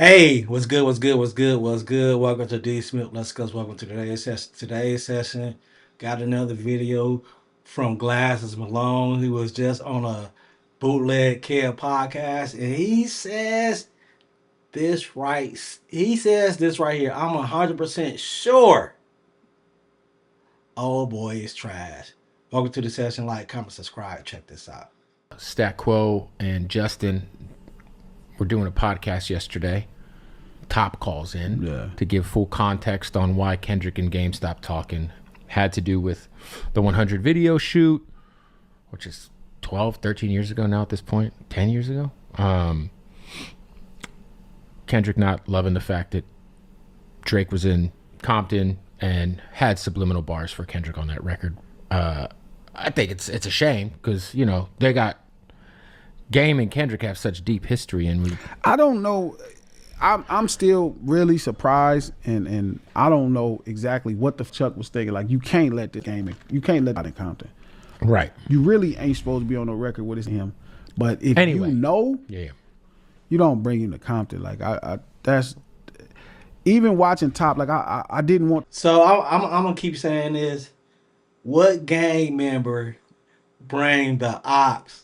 Hey, what's good? What's good? What's good? What's good? Welcome to D Smith. Let's go. Welcome to today's session. Today's session got another video from Glasses Malone. He was just on a bootleg care podcast, and he says this right. He says this right here. I'm 100% sure. Oh boy, it's trash. Welcome to the session. Like, comment, subscribe. Check this out. Stat Quo and Justin were doing a podcast yesterday. Top calls in to give full context on why Kendrick and Game stopped talking. Had to do with the 100 video shoot, which is 12, 13 years ago now at this point, 10 years ago. Kendrick not loving the fact that Drake was in Compton and had subliminal bars for Kendrick on that record. I think it's a shame because, you know, they got Game and Kendrick have such deep history, and I don't know. I'm still really surprised, and I don't know exactly what the Chuck was thinking. Like, you can't let this game, you can't let out in Compton. right. You really ain't supposed to be on the record with him. But if Anyway. you know, you don't bring him to Compton. Like I that's even watching Top. Like I didn't want. So I'm gonna keep saying this. What gang member bring the ops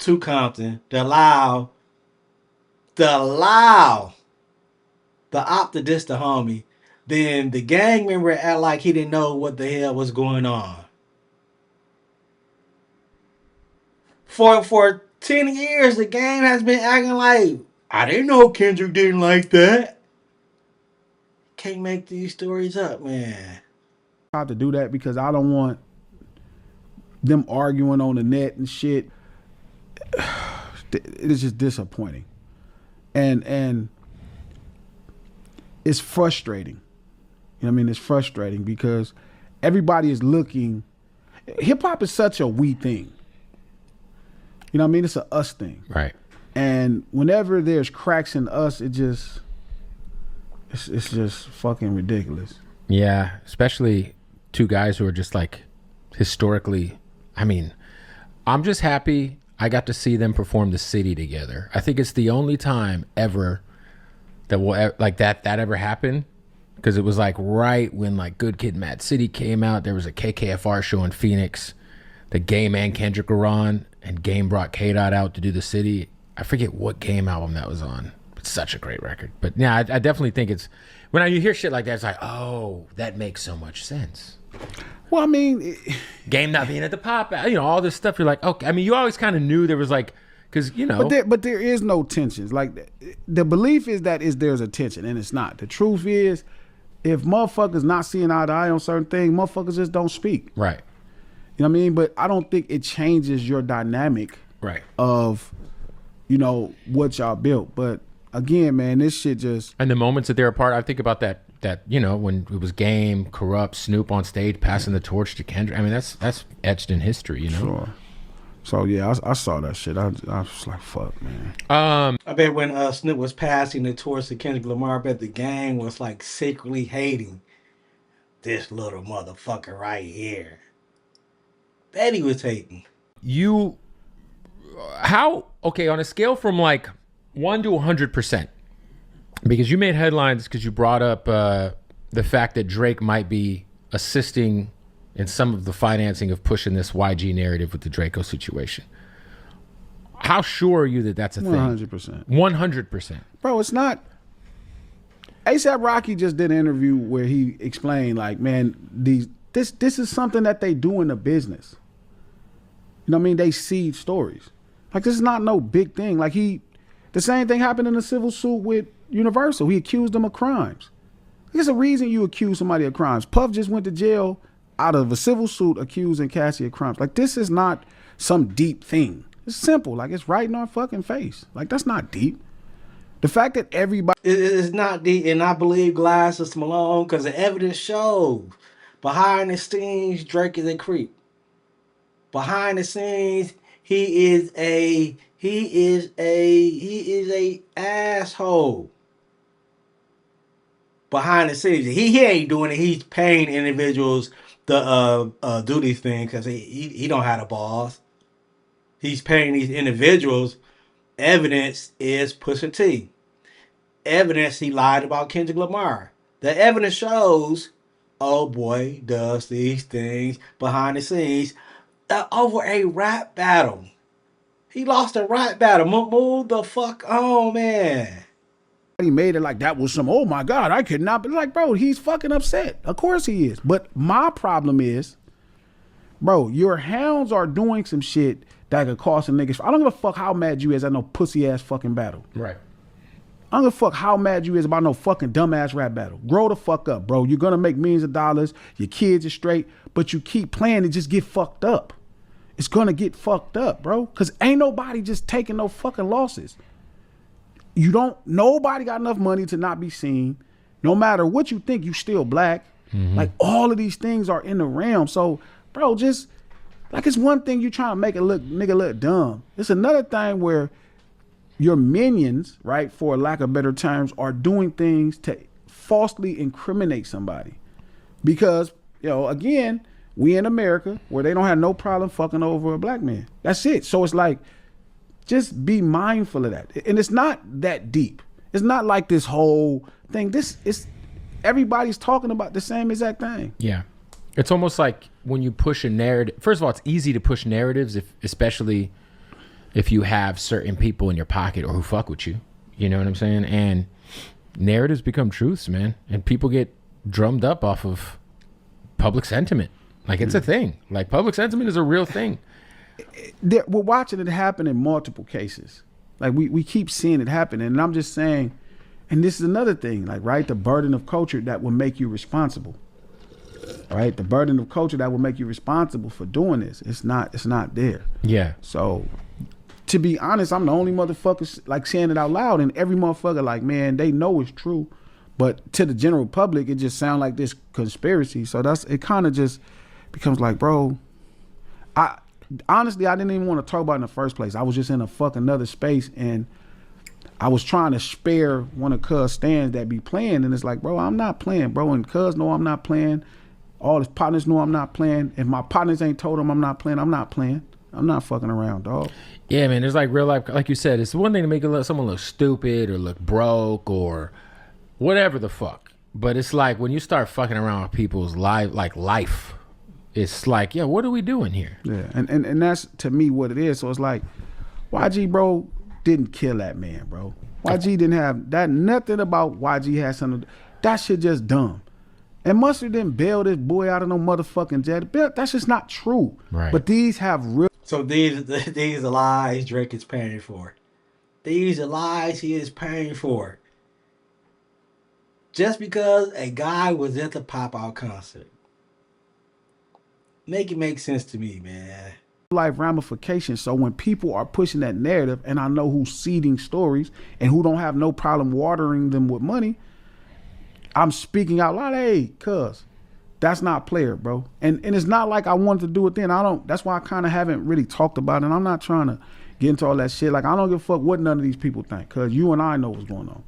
to Compton to allow the op to diss the homie? Then the gang member act like he didn't know what the hell was going on. For 10 years, the gang has been acting like I didn't know Kendrick didn't like that. Can't make these stories up, man. How to do that because I don't want them arguing on the net and shit. It is just disappointing, and it's frustrating. You know what I mean? It's frustrating because everybody is looking. Hip hop is such a we thing. You know what I mean? It's a us thing. Right. And whenever there's cracks in us, it's just fucking ridiculous. Yeah, especially two guys who are just like historically. I mean, I'm just happy I got to see them perform The City together. I think it's the only time ever that will like that ever happened, because it was like right when like Good Kid, Mad City came out. There was a KKFR show in Phoenix. The Game and Kendrick were on, and Game brought K-Dot out to do The City. I forget what Game album that was on. It's such a great record. But yeah, I definitely think it's when you hear shit like that, it's like, oh, that makes so much sense. Well, I mean, Game not being at the pop, you know, all this stuff. You're like, okay. I mean, you always kind of knew there was like, because you know, but there is no tensions. Like the belief is that there's a tension, and it's not. The truth is, if motherfuckers not seeing eye to eye on certain things, motherfuckers just don't speak. right, You know what I mean? But I don't think it changes your dynamic right. of, you know, what y'all built. But again, man, this shit just. And the moments that they're apart, I think about that you know, when it was Game, Corrupt, Snoop on stage passing the torch to Kendrick. I mean, that's etched in history, you know. Sure. So yeah, I saw that shit. I was like, fuck, man. I bet when Snoop was passing the torch to Kendrick Lamar, I bet the gang was like secretly hating this little motherfucker right here. Bet he was hating. You, how, okay, on a scale from like 1 to 100%, because you made headlines because you brought up the fact that Drake might be assisting in some of the financing of pushing this YG narrative with the Draco situation. How sure are you that that's a thing? 100%. 100%. Bro, it's not. ASAP Rocky just did an interview where he explained, like, man, this is something that they do in the business. You know what I mean? They seed stories. Like, this is not no big thing. Like, the same thing happened in the civil suit with Universal. He accused them of crimes. There's a reason you accuse somebody of crimes. Puff just went to jail out of a civil suit accusing Cassie of crimes. Like, this is not some deep thing. It's simple. Like, it's right in our fucking face. Like, that's not deep. The fact that everybody... It's not deep, and I believe Glasses Malone because the evidence shows behind the scenes Drake is a creep. Behind the scenes, he is a asshole. Behind the scenes, he ain't doing it. He's paying individuals to do these things because he don't have the balls. He's paying these individuals Evidence is Pusha T. Evidence he lied about Kendrick Lamar. The evidence shows, oh boy does these things behind the scenes over a rap battle. He lost a rap battle. Move the fuck on, man. He made it like that was some, oh my God, I could not be like, bro, he's fucking upset. Of course he is. But my problem is, bro, your hounds are doing some shit that could cost some niggas. I don't give a fuck how mad you is at no pussy ass fucking battle. Right. I don't give a fuck how mad you is about no fucking dumbass rap battle. Grow the fuck up, bro. You're gonna make millions of dollars. Your kids are straight, but you keep playing and just get fucked up. It's gonna get fucked up, bro. Cause ain't nobody just taking no fucking losses. Nobody got enough money to not be seen. No matter what you think, you still black. Mm-hmm. Like all of these things are in the realm. So, bro, just like it's one thing you trying to make a nigga look dumb. It's another thing where your minions, right, for lack of better terms, are doing things to falsely incriminate somebody. Because, again, we in America where they don't have no problem fucking over a black man. That's it. So it's like, just be mindful of that. And it's not that deep. It's not like this whole thing. Everybody's talking about the same exact thing. Yeah. It's almost like when you push a narrative. First of all, it's easy to push narratives, especially if you have certain people in your pocket or who fuck with you. You know what I'm saying? And narratives become truths, man. And people get drummed up off of public sentiment. Like it's a thing. Like public sentiment is a real thing. We're watching it happen in multiple cases. Like we keep seeing it happen. And I'm just saying, and this is another thing, like, right, the burden of culture that will make you responsible. Right? The burden of culture that will make you responsible for doing this. It's not there. Yeah. So to be honest, I'm the only motherfucker like saying it out loud, and every motherfucker like, man, they know it's true. But to the general public, it just sounds like this conspiracy. So it kind of just becomes like, bro, honestly, I didn't even want to talk about it in the first place. I was just in a fucking another space, and I was trying to spare one of Cuz stands that be playing, and it's like, bro, I'm not playing, bro, and Cuz know I'm not playing. All his partners know I'm not playing. If my partners ain't told him I'm not playing, I'm not playing. I'm not fucking around, dog. Yeah, man, there's like real life, like you said, it's one thing to make someone look stupid or look broke or whatever the fuck. But it's like when you start fucking around with people's life, it's like, yeah, what are we doing here? Yeah, and that's to me what it is. So it's like, YG, bro, didn't kill that man, bro. YG didn't have that. Nothing about YG had something. That shit just dumb. And Mustard didn't bail this boy out of no motherfucking jet. That's just not true. Right. But these have real. So these are lies Drake is paying for. These are lies he is paying for. Just because a guy was at the Pop Out concert. Make it make sense to me, man. Life ramifications. So when people are pushing that narrative, and I know who's seeding stories and who don't have no problem watering them with money, I'm speaking out loud, hey, cuz, that's not player, bro. And it's not like I wanted to do it then. That's why I kind of haven't really talked about it. And I'm not trying to get into all that shit. Like, I don't give a fuck what none of these people think, cuz you and I know what's going on.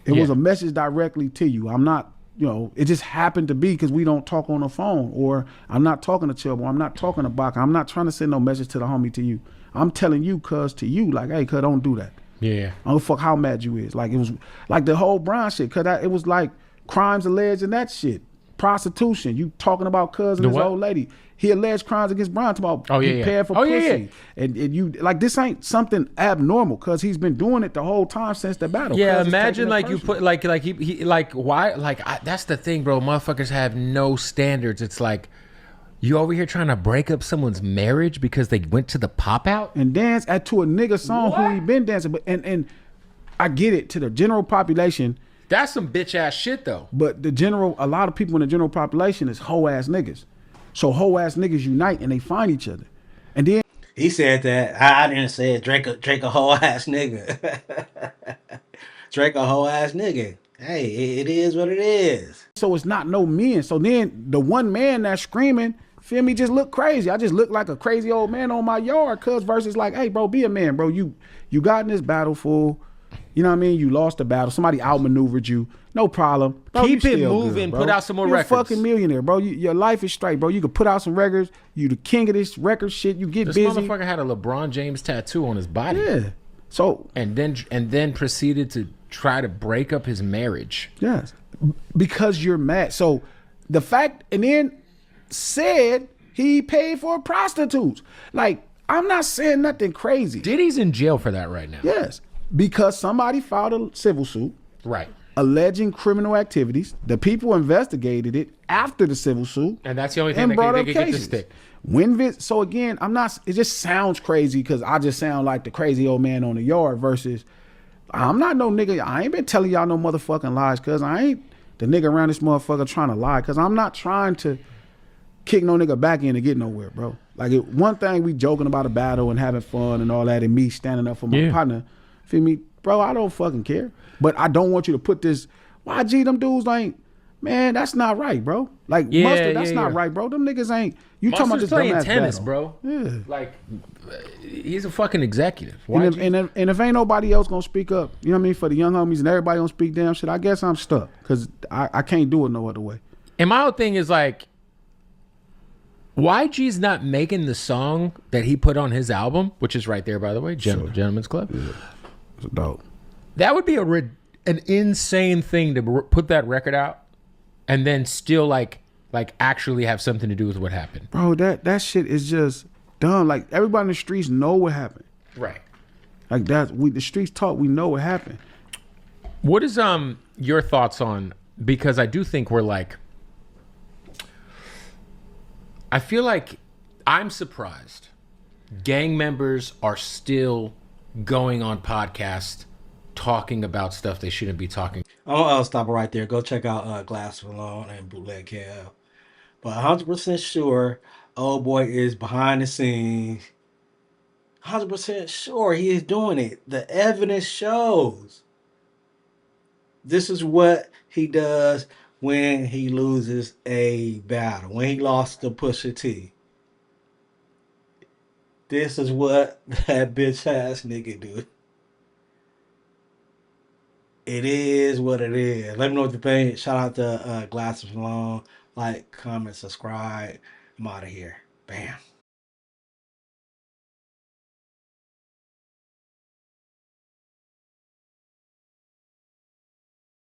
It was a message directly to you. I'm not, it just happened to be because we don't talk on the phone, or I'm not talking to Chubb, or I'm not talking to Baka. I'm not trying to send no message to the homie to you. I'm telling you, cuz, to you, like, hey, cuz, don't do that. Yeah. I don't give a fuck how mad you is. Like, it was like the whole Brian shit, cuz it was like crimes alleged and that shit. Prostitution. You talking about cuz and this old lady. He alleged crimes against Brian about paying for pussy. Yeah. And you, like, this ain't something abnormal, cuz he's been doing it the whole time since the battle. Yeah, imagine like you put like he like why like that's the thing, bro. Motherfuckers have no standards. It's like you over here trying to break up someone's marriage because they went to the Pop Out and dance to a nigga song who he been dancing. But and I get it, to the general population. That's some bitch ass shit though. But a lot of people in the general population is hoe ass niggas. So hoe ass niggas unite and they find each other. And then he said that. I didn't say it. Drake a hoe ass nigga. Drake a hoe ass nigga. Hey, it is what it is. So it's not no men. So then the one man that's screaming, feel me, just look crazy. I just look like a crazy old man on my yard, cuz, versus like, hey, bro, be a man, bro. You got in this battle, fool. You know what I mean? You lost the battle. Somebody outmaneuvered you. No problem. Bro, keep it moving. Good, put out some more records. You're a fucking millionaire, bro. Your life is straight, bro. You can put out some records. You the king of this record shit. You get busy. This motherfucker had a LeBron James tattoo on his body. Yeah. So and then proceeded to try to break up his marriage. yes, because you're mad. So the fact, and then said he paid for prostitutes. Like, I'm not saying nothing crazy. Diddy's in jail for that right now. Yes, because somebody filed a civil suit Right. alleging criminal activities. The people investigated it after the civil suit, And that's the only thing and they brought could up get the cases. stick. So again, I'm not. It just sounds crazy because I just sound like the crazy old man on the yard. Versus, I'm not no nigga. I ain't been telling y'all no motherfucking lies because I ain't the nigga around this motherfucker trying to lie. Because I'm not trying to kick no nigga back in to get nowhere, bro. Like one thing we joking about a battle and having fun and all that, and me standing up for my partner. Feel me, bro? I don't fucking care. But I don't want you to put this. YG, them dudes ain't. Man, that's not right, bro. Like Mustard, that's not right, bro. Them niggas ain't. You talking about Mustard's this playing dumbass tennis, battle. bro. Yeah. Like, he's a fucking executive. And if ain't nobody else gonna speak up, you know what I mean, for the young homies and everybody gonna speak damn shit, I guess I'm stuck because I can't do it no other way. And my whole thing is like, YG's not making the song that he put on his album, which is right there, by the way, Gentleman's Club. Yeah. It's dope. That would be an insane thing to put that record out and then still like actually have something to do with what happened. Bro, that shit is just dumb. Like everybody in the streets know what happened. Right. Like the streets talk, we know what happened. What is your thoughts on, because I do think we're like, I feel like I'm surprised gang members are still going on podcasts talking about stuff they shouldn't be talking. I'll stop it right there. Go check out Glasses Malone and Bootleg Kev. But 100% sure, old boy is behind the scenes. 100% sure he is doing it. The evidence shows. This is what he does when he loses a battle. When he lost to Pusha T. This is what that bitch ass nigga do. It is what it is. Let me know what you think. Shout out to Glasses Malone. Like, comment, subscribe. I'm out of here. Bam.